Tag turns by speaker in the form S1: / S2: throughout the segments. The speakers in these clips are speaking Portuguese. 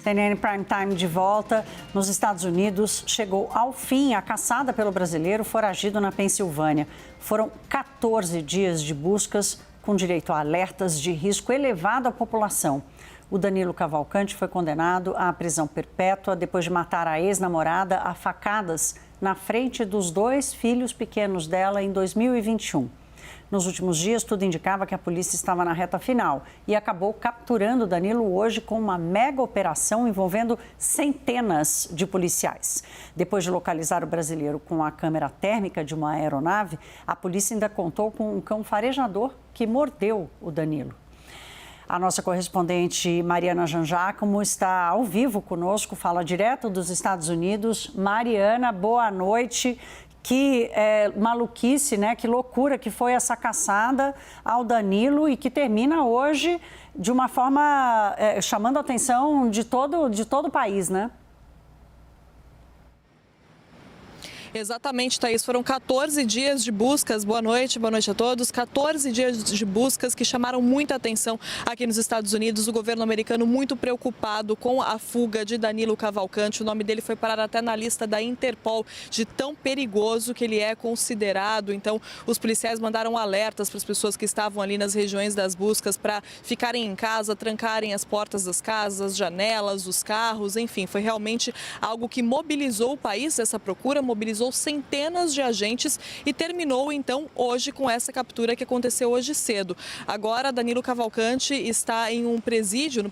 S1: CNN Prime Time de volta. Nos Estados Unidos, chegou ao fim a caçada pelo brasileiro foragido na Pensilvânia. Foram 14 dias de buscas com direito a alertas de risco elevado à população. O Danilo Cavalcante foi condenado à prisão perpétua depois de matar a ex-namorada a facadas na frente dos 2 filhos pequenos dela em 2021. Nos últimos dias, tudo indicava que a polícia estava na reta final e acabou capturando Danilo hoje com uma mega operação envolvendo centenas de policiais. Depois de localizar o brasileiro com a câmera térmica de uma aeronave, a polícia ainda contou com um cão farejador que mordeu o Danilo. A nossa correspondente Mariana Jangiacomo está ao vivo conosco, fala direto dos Estados Unidos. Mariana, boa noite. Que maluquice, né? Que loucura que foi essa caçada ao Danilo e que termina hoje de uma forma chamando a atenção de todo o país, né?
S2: Exatamente, Thaís. Foram 14 dias de buscas. Boa noite a todos. 14 dias de buscas que chamaram muita atenção aqui nos Estados Unidos. O governo americano muito preocupado com a fuga de Danilo Cavalcante. O nome dele foi parar até na lista da Interpol, de tão perigoso que ele é considerado. Então, os policiais mandaram alertas para as pessoas que estavam ali nas regiões das buscas para ficarem em casa, trancarem as portas das casas, janelas, os carros, enfim. Foi realmente algo que mobilizou o país, essa procura, mobilizou centenas de agentes e terminou então hoje com essa captura que aconteceu hoje cedo. Agora Danilo Cavalcante está em um presídio,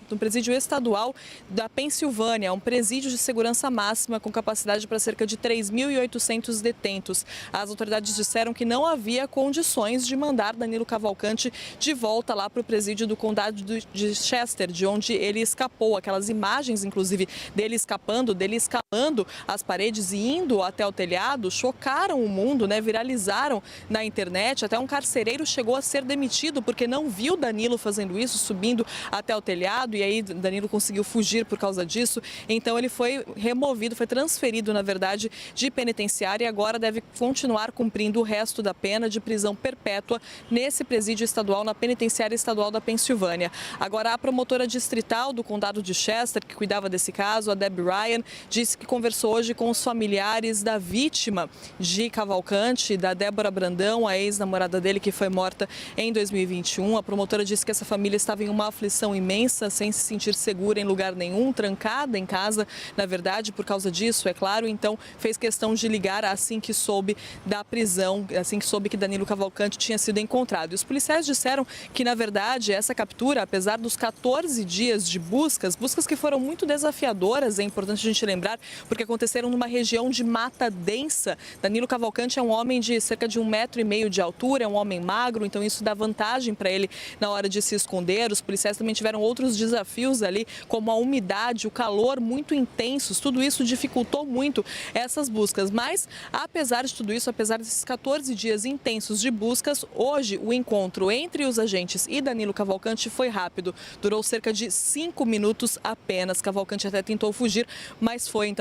S2: no presídio estadual da Pensilvânia, um presídio de segurança máxima com capacidade para cerca de 3.800 detentos. As autoridades disseram que não havia condições de mandar Danilo Cavalcante de volta lá para o presídio do condado de Chester, de onde ele escapou. Aquelas imagens, inclusive, dele escapando, dele escalando as paredes e indo até o telhado, chocaram o mundo, né? Viralizaram na internet. Até um carcereiro chegou a ser demitido porque não viu Danilo fazendo isso, subindo até o telhado, e aí Danilo conseguiu fugir por causa disso. Então ele foi removido, foi transferido, na verdade, de penitenciária e agora deve continuar cumprindo o resto da pena de prisão perpétua nesse presídio estadual, na penitenciária estadual da Pensilvânia. Agora, a promotora distrital do condado de Chester, que cuidava desse caso, a Debbie Ryan, disse que conversou hoje com os familiares da vítima de Cavalcante, da Débora Brandão, a ex-namorada dele que foi morta em 2021. A promotora disse que essa família estava em uma aflição imensa, sem se sentir segura em lugar nenhum, trancada em casa, na verdade, por causa disso, é claro. Então, fez questão de ligar assim que soube da prisão, assim que soube que Danilo Cavalcante tinha sido encontrado. E os policiais disseram que, na verdade, essa captura, apesar dos 14 dias de buscas que foram muito desafiadoras, é importante a gente lembrar, porque aconteceram numa região de mata densa. Danilo Cavalcante é um homem de cerca de 1,5 metro de altura, é um homem magro, então isso dá vantagem para ele na hora de se esconder. Os policiais também tiveram outros desafios ali, como a umidade, o calor muito intensos, tudo isso dificultou muito essas buscas. Mas, apesar de tudo isso, apesar desses 14 dias intensos de buscas, hoje o encontro entre os agentes e Danilo Cavalcante foi rápido. Durou cerca de 5 minutos apenas. Cavalcante até tentou fugir, mas foi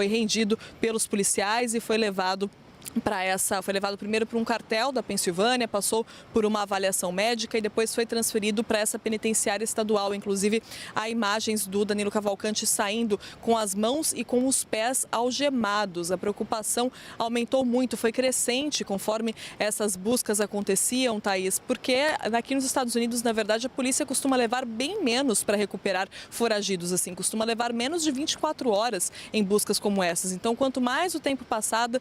S2: rendido pelos policiais e foi levado primeiro para um cartel da Pensilvânia, passou por uma avaliação médica e depois foi transferido para essa penitenciária estadual. Inclusive, há imagens do Danilo Cavalcante saindo com as mãos e com os pés algemados. A preocupação aumentou muito, foi crescente conforme essas buscas aconteciam, Thaís, porque aqui nos Estados Unidos, na verdade, a polícia costuma levar bem menos para recuperar foragidos, assim, costuma levar menos de 24 horas em buscas como essas. Então, quanto mais o tempo passava,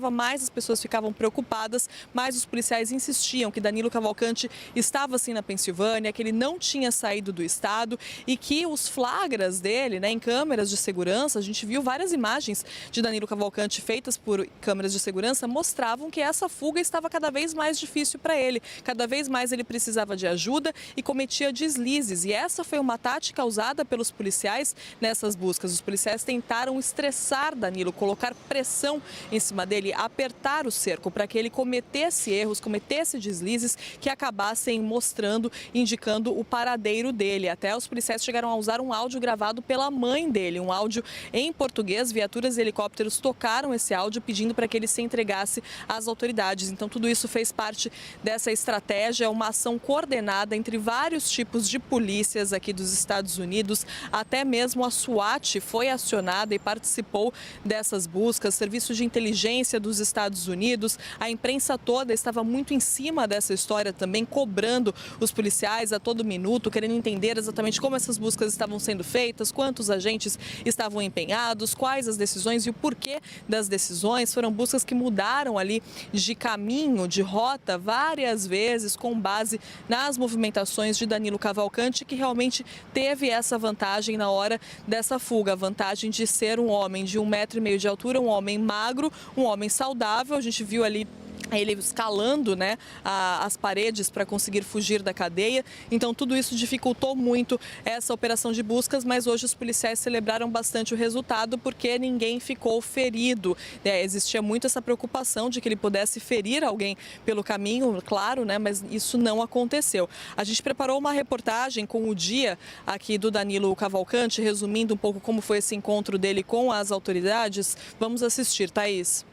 S2: mais as pessoas ficavam preocupadas, mais os policiais insistiam que Danilo Cavalcante estava sim na Pensilvânia, que ele não tinha saído do estado e que os flagras dele, né, em câmeras de segurança, a gente viu várias imagens de Danilo Cavalcante feitas por câmeras de segurança, mostravam que essa fuga estava cada vez mais difícil para ele, cada vez mais ele precisava de ajuda e cometia deslizes. E essa foi uma tática usada pelos policiais nessas buscas. Os policiais tentaram estressar Danilo, colocar pressão em cima cima dele, apertar o cerco para que ele cometesse erros, cometesse deslizes que acabassem mostrando, indicando o paradeiro dele. Até os policiais chegaram a usar um áudio gravado pela mãe dele, um áudio em português. Viaturas e helicópteros tocaram esse áudio pedindo para que ele se entregasse às autoridades. Então tudo isso fez parte dessa estratégia, uma ação coordenada entre vários tipos de polícias aqui dos Estados Unidos. Até mesmo a SWAT foi acionada e participou dessas buscas, serviço de inteligência dos Estados Unidos. A imprensa toda estava muito em cima dessa história também, cobrando os policiais a todo minuto, querendo entender exatamente como essas buscas estavam sendo feitas, quantos agentes estavam empenhados, quais as decisões e o porquê das decisões. Foram buscas que mudaram ali de caminho, de rota, várias vezes, com base nas movimentações de Danilo Cavalcante, que realmente teve essa vantagem na hora dessa fuga, a vantagem de ser um homem de 1,5 metro de altura, um homem magro, um homem saudável. A gente viu ali ele escalando, né, as paredes para conseguir fugir da cadeia. Então tudo isso dificultou muito essa operação de buscas, mas hoje os policiais celebraram bastante o resultado porque ninguém ficou ferido. Existia muito essa preocupação de que ele pudesse ferir alguém pelo caminho, claro, né, mas isso não aconteceu. A gente preparou uma reportagem com o dia aqui do Danilo Cavalcante, resumindo um pouco como foi esse encontro dele com as autoridades. Vamos assistir, Thaís.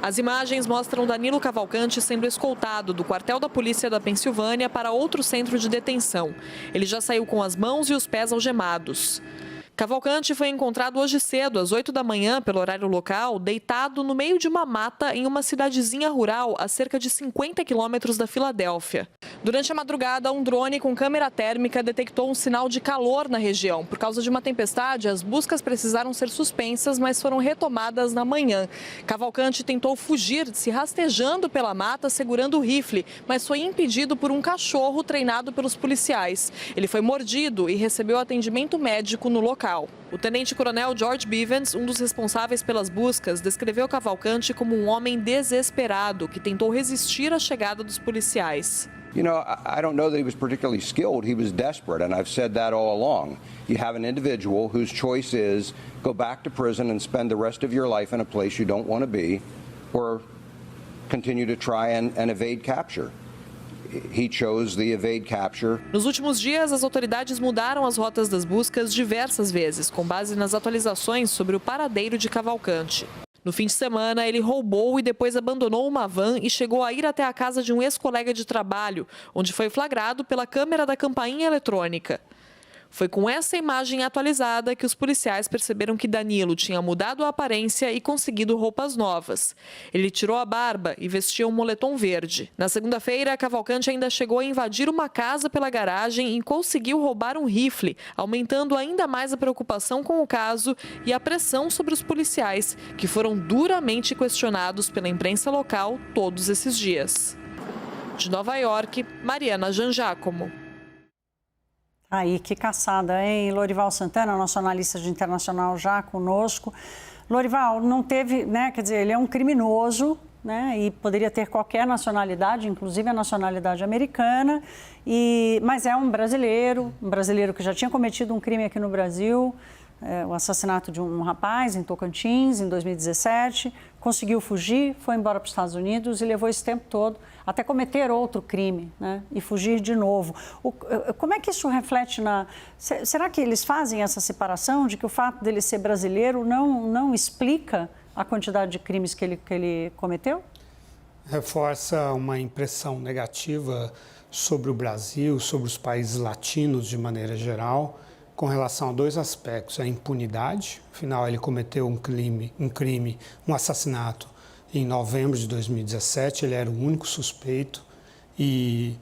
S2: As imagens mostram Danilo Cavalcante sendo escoltado do quartel da polícia da Pensilvânia para outro centro de detenção. Ele já saiu com as mãos e os pés algemados. Cavalcante foi encontrado hoje cedo, às 8 da manhã, pelo horário local, deitado no meio de uma mata em uma cidadezinha rural a cerca de 50 quilômetros da Filadélfia. Durante a madrugada, um drone com câmera térmica detectou um sinal de calor na região. Por causa de uma tempestade, as buscas precisaram ser suspensas, mas foram retomadas na manhã. Cavalcante tentou fugir, se rastejando pela mata, segurando o rifle, mas foi impedido por um cachorro treinado pelos policiais. Ele foi mordido e recebeu atendimento médico no local. O tenente-coronel George Bivens, um dos responsáveis pelas buscas, descreveu Cavalcante como um homem desesperado que tentou resistir à chegada dos policiais.
S3: You know, I don't know that he was particularly skilled. He was desperate, and I've said that all along. You have an individual whose choice is go back to prison and spend the rest of your life in a place you don't want to be, or continue to try and evade capture. He chose the evade capture.
S2: Nos últimos dias, as autoridades mudaram as rotas das buscas diversas vezes, com base nas atualizações sobre o paradeiro de Cavalcante. No fim de semana, ele roubou e depois abandonou uma van e chegou a ir até a casa de um ex-colega de trabalho, onde foi flagrado pela câmera da campainha eletrônica. Foi com essa imagem atualizada que os policiais perceberam que Danilo tinha mudado a aparência e conseguido roupas novas. Ele tirou a barba e vestia um moletom verde. Na segunda-feira, Cavalcante ainda chegou a invadir uma casa pela garagem e conseguiu roubar um rifle, aumentando ainda mais a preocupação com o caso e a pressão sobre os policiais, que foram duramente questionados pela imprensa local todos esses dias. De Nova York, Mariana Jangiacomo.
S1: Aí, que caçada, hein? Lorival Santana, nosso analista de internacional, já conosco. Lorival, não teve, né? Quer dizer, ele é um criminoso, né? E poderia ter qualquer nacionalidade, inclusive a nacionalidade americana, mas é um brasileiro que já tinha cometido um crime aqui no Brasil, o assassinato de um rapaz em Tocantins, em 2017, conseguiu fugir, foi embora para os Estados Unidos e levou esse tempo todo até cometer outro crime, né? E fugir de novo. Como é que isso reflete na... Será que eles fazem essa separação de que o fato dele ser brasileiro não explica a quantidade de crimes que ele cometeu?
S4: Reforça uma impressão negativa sobre o Brasil, sobre os países latinos de maneira geral, com relação a dois aspectos: a impunidade, afinal ele cometeu um assassinato em novembro de 2017, ele era o único suspeito e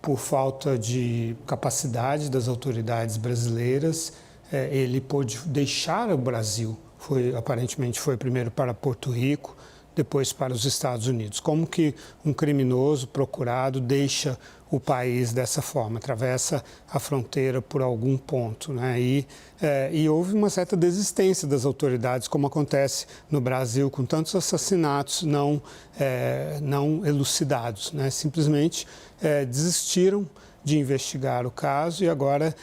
S4: por falta de capacidade das autoridades brasileiras, ele pôde deixar o Brasil, aparentemente foi primeiro para Porto Rico, depois para os Estados Unidos. Como que um criminoso procurado deixa o país dessa forma, atravessa a fronteira por algum ponto, né? E houve uma certa desistência das autoridades, como acontece no Brasil, com tantos assassinatos não elucidados, né? Simplesmente desistiram de investigar o caso e agora,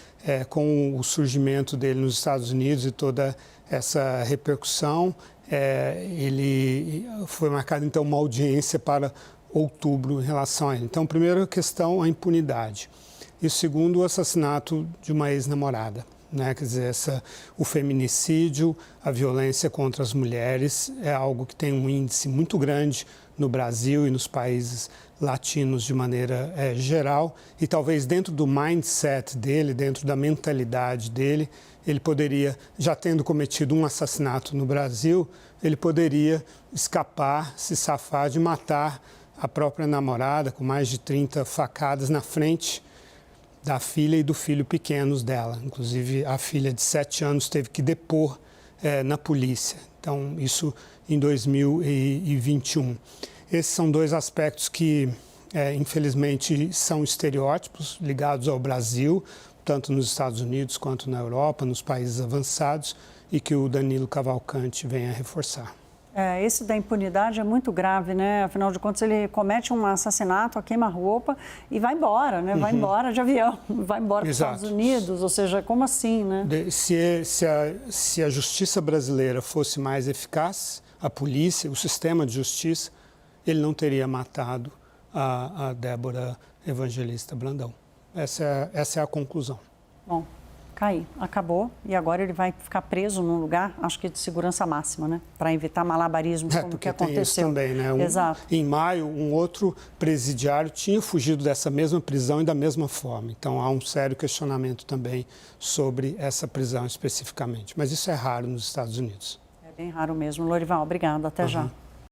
S4: com o surgimento dele nos Estados Unidos e toda essa repercussão, ele foi marcada, então, uma audiência para outubro em relação a ele. Então, primeira questão, a impunidade. E segundo, o assassinato de uma ex-namorada. Né? Quer dizer, o feminicídio, a violência contra as mulheres é algo que tem um índice muito grande no Brasil e nos países latinos de maneira geral. E talvez dentro do mindset dele, dentro da mentalidade dele, ele poderia, já tendo cometido um assassinato no Brasil, ele poderia escapar, se safar de matar a própria namorada com mais de 30 facadas na frente da filha e do filho pequenos dela. Inclusive, a filha de 7 anos teve que depor na polícia. Então, isso em 2021. Esses são dois aspectos que, infelizmente, são estereótipos ligados ao Brasil, tanto nos Estados Unidos quanto na Europa, nos países avançados, e que o Danilo Cavalcante vem a reforçar.
S1: Esse da impunidade é muito grave, né? Afinal de contas, ele comete um assassinato, queima-roupa e vai embora, né? Vai embora de avião, vai embora para os Estados Unidos, ou seja, como assim, né?
S4: Se a justiça brasileira fosse mais eficaz, a polícia, o sistema de justiça, ele não teria matado a Débora Evangelista Brandão. Essa é a conclusão.
S1: Bom, Caí, acabou e agora ele vai ficar preso num lugar, acho que de segurança máxima, né? Para evitar malabarismos como o que aconteceu.
S4: Tem isso também, né?
S1: Exato.
S4: Em maio, um outro presidiário tinha fugido dessa mesma prisão e da mesma forma. Então, há um sério questionamento também sobre essa prisão especificamente. Mas isso é raro nos Estados Unidos.
S1: É bem raro mesmo. Lorival, obrigada. Até já.